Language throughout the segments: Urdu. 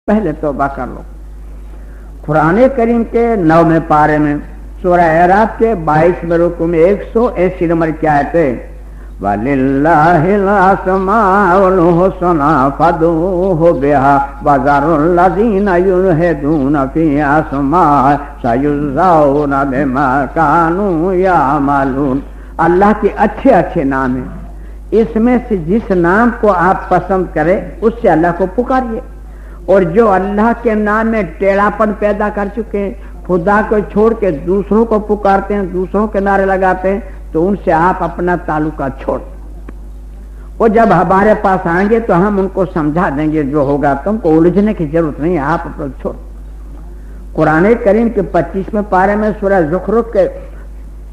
پہلے توبہ کر لو۔ قرآن کریم کے 9ویں پارے میں سورہ اعراف کے 22ویں رکوع میں 180 نمبر کی آیت ہے وَلِلَّهِ الْأَسْمَاءُ الْحُسْنَى فَادْعُوهُ بِهَا وَذَرُوا الَّذِينَ يُلْحِدُونَ فِي أَسْمَائِهِ سَيُجْزَوْنَ بِمَا كَانُوا يَعْمَلُونَ۔ اللہ کے اچھے اچھے نام ہیں، اس میں سے جس نام کو آپ پسند کریں اس سے اللہ کو پکاریے، اور جو اللہ کے نام میں ٹیڑھاپن پیدا کر چکے ہیں، خدا کو چھوڑ کے دوسروں کو پکارتے ہیں، دوسروں کے نعرے لگاتے ہیں، تو ان سے آپ اپنا تعلقات چھوڑ دیں۔ وہ جب ہمارے پاس آئیں گے تو ہم ان کو سمجھا دیں گے جو ہوگا، تم کو الجھنے کی ضرورت نہیں ہے، آپ اپنا چھوڑ۔ قرآن کریم کے 25ویں پارے میں سورہ زخرف کے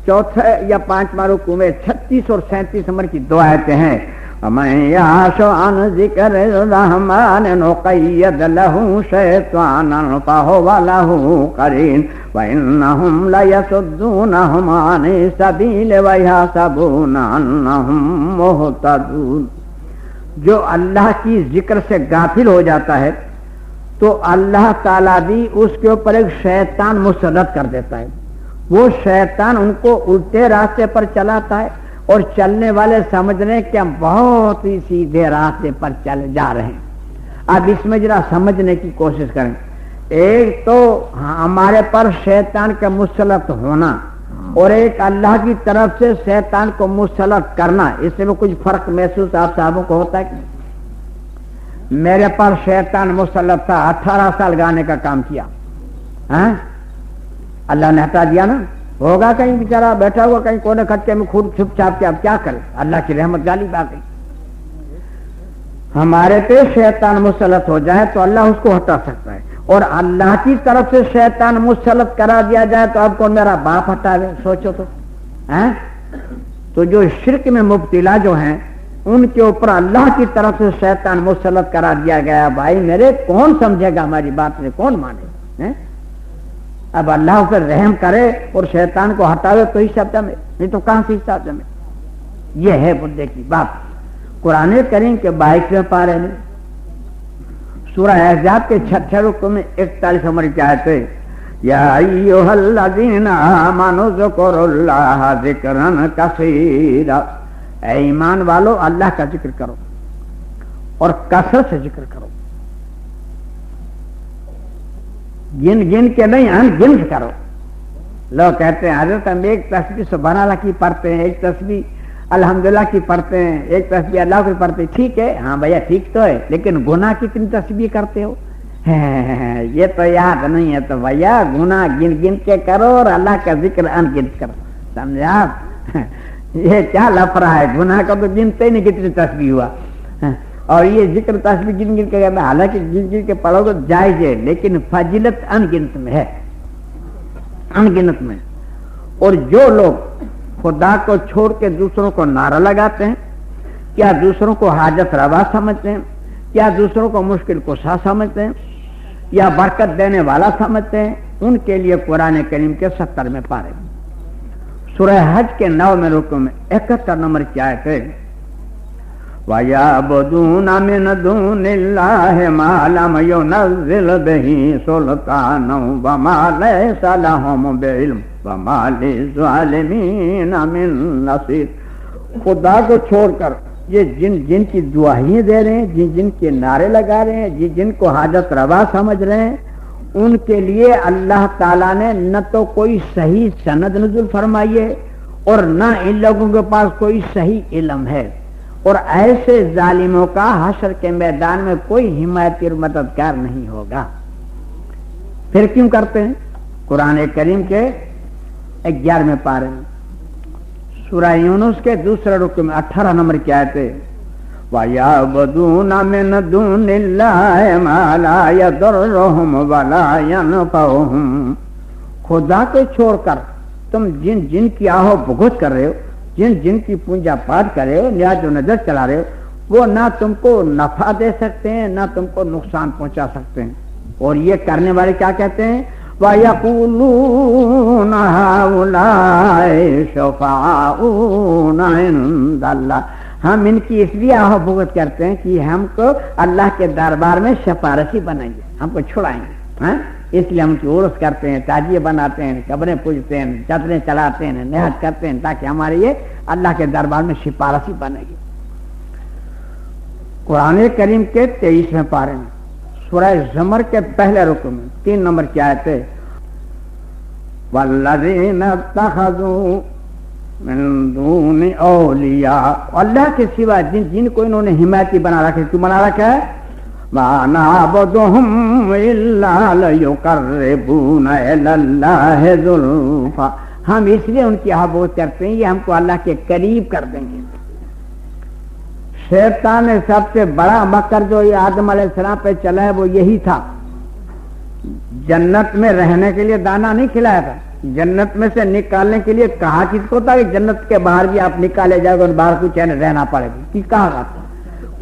4 یا 5واں رکوع میں 36 اور 37 نمبر کی 2 آیتیں ہیں وَمَن يَعْشُ عَنْ ذِكْرِ الرَّحْمَٰنِ نُقَيِّضْ لَهُ شَيْطَانًا فَهُوَ لَهُ قَرِينٌ وَإِنَّهُمْ لَيَصُدُّونَهُمْ عَنِ السَّبِيلِ وَيَحْسَبُونَ أَنَّهُمْ مُهْتَدُونَ۔ جو اللہ کی ذکر سے غافل ہو جاتا ہے تو اللہ تعالیٰ بھی اس کے اوپر ایک شیطان مسلط کر دیتا ہے، وہ شیطان ان کو الٹے راستے پر چلاتا ہے اور چلنے والے سمجھ رہے ہیں کہ ہم بہت ہی سیدھے راستے پر چل جا رہے ہیں۔ اب اس میں ذرا سمجھنے کی کوشش کریں، ایک تو ہمارے پر شیطان کا مسلط ہونا اور ایک اللہ کی طرف سے شیطان کو مسلط کرنا، اس میں کچھ فرق محسوس آپ صاحبوں کو ہوتا ہے کہ میرے پر شیطان مسلط تھا، 18 سال گانے کا کام کیا، ہاں اللہ نے ہٹا دیا نا، ہوگا کہیں بیچارہ بیٹھا ہوا کہیں کونے کھٹکے میں خود چھپ چھاپ کے، اب کیا کرے، اللہ کی رحمت غالب آ گئی۔ ہمارے پہ شیطان مسلط ہو جائے تو اللہ اس کو ہٹا سکتا ہے، اور اللہ کی طرف سے شیطان مسلط کرا دیا جائے تو اب کون میرا باپ ہٹاوے، سوچو تو۔ تو جو شرک میں مبتلا جو ہیں ان کے اوپر اللہ کی طرف سے شیطان مسلط کرا دیا گیا، بھائی میرے کون سمجھے گا ہماری بات میں، کون مانے؟ اب اللہ پر رحم کرے اور شیطان کو ہٹاوے تو ہی شبد میں، نہیں تو کہاں سے شبد میں؟ یہ ہے مدعے کی بات۔ قرآن کریم کے 22ویں پارے میں سورہ احزاب کے 6 رکوع میں 41 نمبر کی آیت ہے یا ایھا الذین آمنوا اذکروا اللہ ذکرا کثیرا، اے ایمان والو اللہ کا ذکر کرو اور کثرت سے ذکر کرو، گن گن کے نہیں، ان گن سے کرو۔ لوگ کہتے ہیں حضرت ہم ایک تسبیح سبحان اللہ کی پڑھتے ہیں، ایک تسبیح الحمدللہ کی پڑھتے ہیں، ایک تسبیح اللہ کی پڑھتے ہیں، ٹھیک ہے، ہاں بھیا ٹھیک تو ہے، لیکن گناہ کتنی تسبیح کرتے ہو؟ یہ تو یاد نہیں ہے، تو بھیا گناہ گن گن کے کرو اور اللہ کا ذکر ان گن کرو، سمجھے آپ؟ یہ کیا لفڑا ہے، گناہ کا تو گنتے ہی نہیں کتنی تسبیح ہوا، اور یہ ذکر تسبیح گن گن کے کرنا، حالانکہ گن گن کے پڑھو تو جائز ہے، لیکن فضیلت ان گنت میں ہے، ان گنت میں۔ اور جو لوگ خدا کو چھوڑ کے دوسروں کو نعرہ لگاتے ہیں، کیا دوسروں کو حاجت روا سمجھتے ہیں، کیا دوسروں کو مشکل کشا سمجھتے ہیں، یا برکت دینے والا سمجھتے ہیں، ان کے لیے قرآن کریم کے 70ویں پارے سورہ حج کے 9ویں رکوع میں 71 نمبر کی آیت ہے وَيَعْبُدُونَ مِن دُونِ اللَّهِ مَا لَمْ يُنَزِّلْ بِهِ سُلْطَانًا وَمَا لَيْسَ لَهُم بِعِلْمٍ وَمَا لِلظَّالِمِينَ مِن نَصِيرٍ۔ خدا کو چھوڑ کر یہ جن کی دعائیں دے رہے ہیں، جن کے نعرے لگا رہے ہیں، جن کو حاجت روا سمجھ رہے ہیں، ان کے لیے اللہ تعالیٰ نے نہ تو کوئی صحیح سند نزول فرمائی ہے اور نہ ان لوگوں کے پاس کوئی صحیح علم ہے، اور ایسے ظالموں کا حشر کے میدان میں کوئی حمایتی اور مددگار نہیں ہوگا۔ پھر کیوں کرتے ہیں؟ قرآن کریم کے 11ویں پارے میں سورہ یونس کے 2 رکوع میں 18 نمبر کی آیت ہے وَيَعْبُدُونَ مِن دُونِ اللَّهِ مَا لَا يَضُرُّهُمْ وَلَا يَنفَعُهُمْ۔ خدا کو چھوڑ کر تم جن کی آہو بھگت کر رہے ہو، جن کی پونجا پاٹ کر رہے ہو، نیاز و نظر چلا رہے ہو، وہ نہ تم کو نفع دے سکتے ہیں نہ تم کو نقصان پہنچا سکتے ہیں۔ اور یہ کرنے والے کیا کہتے ہیں؟ وَيَقُولُونَ هَؤُلَاءِ شُفَعَاؤُنَا عِندَ اللَّهِ، ہم ان کی اس لیے آہ بھگت کرتے ہیں کہ ہم کو اللہ کے دربار میں سفارشی بنائیں گے، ہم کو چھڑائیں گے، ہاں اس لیے ہم کی عرس کرتے ہیں، تعزیے بناتے ہیں، قبریں پوجتے ہیں، چادریں چڑھاتے ہیں، نہاد کرتے ہیں، تاکہ ہمارے یہ اللہ کے دربار میں سفارشی بنے گی۔ قرآن کریم کے 23ویں پارے میں سورہ زمر کے پہلے رکوع میں 3 نمبر کی آیت ہے، والذین اتخذوا من دون اولیاء، اللہ کے سوا جن کو انہوں نے حمایتی بنا رکھا ہے، کیوں بنا رکھا ہے؟ ما نعبدهم الا لیقربونا الی اللہ زلفا، ہم اس لیے ان کی عبادت کرتے ہیں یہ ہم کو اللہ کے قریب کر دیں گے۔ شیطان نے سب سے بڑا مکر جو یہ آدم علیہ السلام پہ چلا ہے وہ یہی تھا، جنت میں رہنے کے لیے دانا نہیں کھلایا تھا، جنت میں سے نکالنے کے لیے کہا کس کو تھا کہ جنت کے باہر بھی آپ نکالے جاؤ گے، باہر کو چین رہنا پڑے گا، کس کہا تھا؟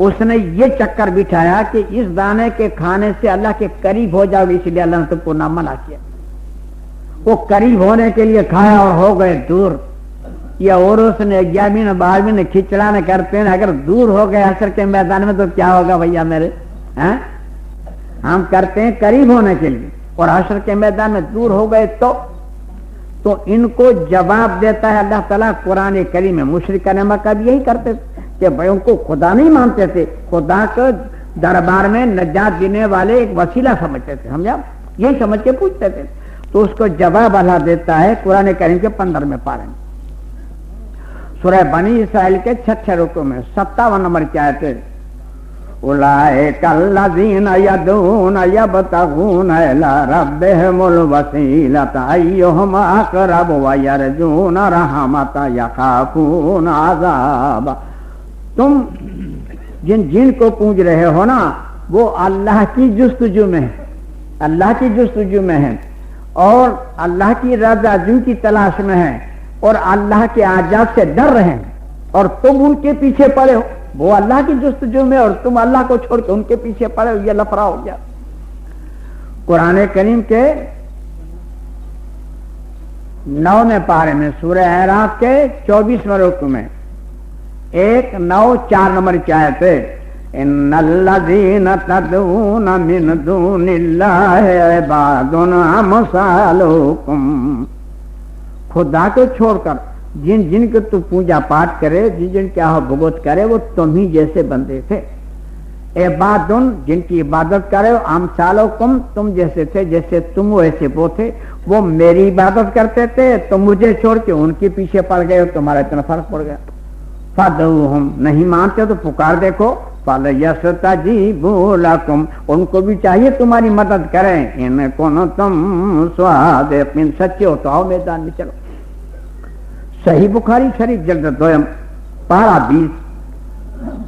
اس نے یہ چکر بٹھایا کہ اس دانے کے کھانے سے اللہ کے قریب ہو جاؤ گے، اس لیے اللہ نے تم کو نہ منع کیا۔ وہ قریب ہونے کے لیے کھایا اور ہو گئے دور، یا اور اس نے 11ویں 12ویں نے کھچڑانے کرتے ہیں، اگر دور ہو گئے حشر کے میدان میں تو کیا ہوگا بھیا میرے؟ ہم کرتے ہیں قریب ہونے کے لیے اور حشر کے میدان میں دور ہو گئے تو ان کو جواب دیتا ہے اللہ تعالیٰ قرآن کریم میں۔ مشرکان مکہ بھی یہی کرتے تھے کہ بھائی ان کو خدا نہیں مانتے تھے، خدا کو دربار میں نجات دینے والے ایک وسیلہ سمجھتے تھے، سمجھا؟ یہی سمجھ کے پوچھتے تھے، تو اس کو جواب اللہ دیتا ہے قرآن کریم کے 15ویں پارے میں سورہ بنی اسرائیل کے 6 رکوع میں 57 نمبر کی آیت ہے، اولئک الذین یدعون یبتغون الی ربہم الوسیلۃ ایہم اقرب ویرجون رحمتہ یخافون عذابہ۔ تم جن کو پوج رہے ہو نا وہ اللہ کی جستجو میں ہے، اللہ کی جستجو میں ہے اور اللہ کی رضا جن کی تلاش میں ہے اور اللہ کے عذاب سے ڈر رہے ہیں، اور تم ان کے پیچھے پڑے ہو، وہ اللہ کی جستجو میں اور تم اللہ کو چھوڑ کے ان کے پیچھے پڑے ہو، یہ لفڑا ہو گیا۔ قرآن کریم کے 9ویں پارے میں سورہ اعراف کے 24ویں رکوع میں 1-9-4 نمبر کی آیت ہے، ان الذین تدعون من دون اللہ عباد امثالکم، خدا کو چھوڑ کر جن کو تو پوجا پاٹ کرے، جن کے آہ بھگت کرے وہ تم ہی جیسے بندے تھے، عبادن جن کی عبادت کرے، امثالکم تم جیسے تھے، جیسے تم ویسے وہ تھے، وہ میری عبادت کرتے تھے، تم مجھے چھوڑ کے ان کے پیچھے پڑ گئے اور تمہارا اتنا فرق پڑ گیا۔ فادعوہم، نہیں مانتے تو پکار دیکھو، فلیستجیبوا لکم، ان کو بھی چاہیے تمہاری مدد کریں، ان کنتم صادقین، سچے ہو تو آؤ میدان میں چلو۔ صحیح بخاری شریف جلد 2 پارہ 20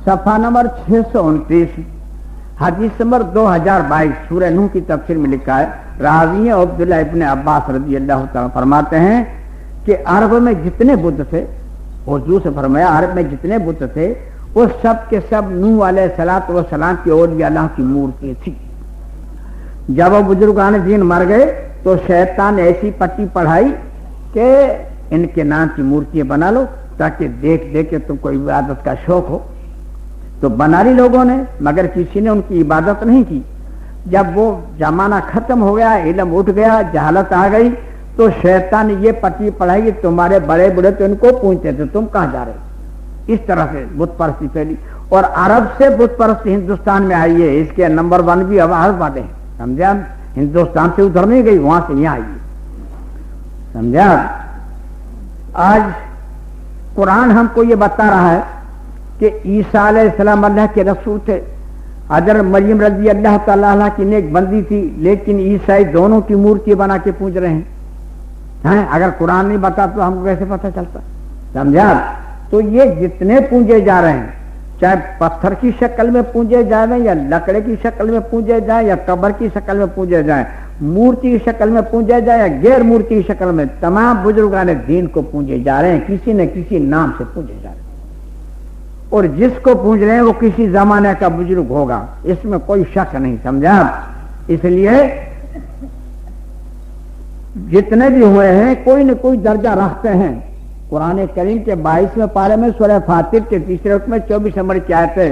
صفحہ نمبر 629 حدیث نمبر 2022 سورہ نوح کی تفسیر میں لکھا ہے، راوی عبداللہ ابن عباس رضی اللہ تعالیٰ فرماتے ہیں کہ عرب میں جتنے بت تھے، حضور سے فرمایا عرب میں جتنے بت تھے وہ سب کے سب نوح علیہ السلام کی اولیاء اللہ کی مورتی تھی۔ جب وہ بزرگان دین مر گئے تو شیطان نے ایسی پٹی پڑھائی کہ ان کے نام کی مورتیاں بنا لو تاکہ دیکھ دیکھ کے تم کو عبادت کا شوق ہو، تو بنا لی لوگوں نے، مگر کسی نے ان کی عبادت نہیں کی۔ جب وہ زمانہ ختم ہو گیا، علم اٹھ گیا، جہالت آ گئی، تو شیطان نے یہ پٹی پڑھائی کہ تمہارے بڑے بڑے تو ان کو پوچھتے تھے تم کہاں جا رہے، اس طرح سے بت پرستی پھیلی اور عرب سے بت پرستی ہندوستان میں آئی ہے۔ اس کے نمبر 1 بھی اب عرب والے ہیں، سمجھا؟ ہندوستان سے ادھر نہیں گئی، وہاں سے یہاں آئی ہے، سمجھا؟ آج قرآن ہم کو یہ بتا رہا ہے کہ عیسیٰ علیہ السلام اللہ کے رسول تھے، حضرت مریم رضی اللہ تعالیٰ عنہ کی نیک بندی تھی، لیکن عیسائی دونوں کی مورتی بنا کے پوج رہے ہیں۔ اگر قرآن نہیں بتا تو ہم کو کیسے پتہ چلتا، سمجھا؟ تو یہ جتنے پوجے جا رہے ہیں، چاہے پتھر کی شکل میں پوجے جائیں یا لکڑے کی شکل میں پوجے جائیں یا قبر کی شکل میں پوجے جائیں، مورتی کی شکل میں پوجے جائیں یا غیر مورتی کی شکل میں، تمام بزرگان دین کو پوجے جا رہے ہیں، کسی نہ کسی نام سے پوجے جا رہے ہیں، اور جس کو پوج رہے ہیں وہ کسی زمانے کا بزرگ ہوگا، اس میں کوئی شک نہیں، سمجھا؟ اس لیے جتنے بھی ہوئے ہیں کوئی نہ کوئی درجہ رکھتے ہیں، قرآن کریم کے 22ویں پارے میں سورہ فاطر کے تیسرے رکوع میں 24 نمبر کی آیت ہے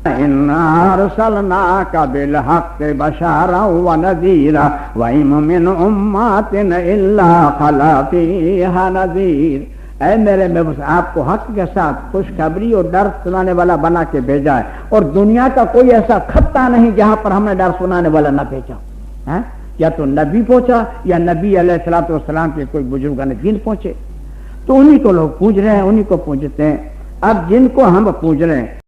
اِنَّا أَرْسَلْنَاكَ بِالْحَقِّ بَشَارًا وَنَذِيرًا وَإِن مِّنْ أُمَّةٍ إِلَّا خَلَا فِيهَا نَذِيرٌ، اے میرے میں بس آپ کو حق کے ساتھ خوشخبری اور ڈر سنانے والا بنا کے بھیجا ہے، اور دنیا کا کوئی ایسا خطہ نہیں جہاں پر ہم نے ڈر سنانے والا نہ بھیجا ہے۔ یا تو نبی پہنچا یا نبی علیہ الصلوۃ والسلام کے کوئی بزرگان دین پہنچے، تو انہی کو لوگ پوج رہے ہیں، انہی کو پوجتے ہیں۔ اب جن کو ہم پوج رہے ہیں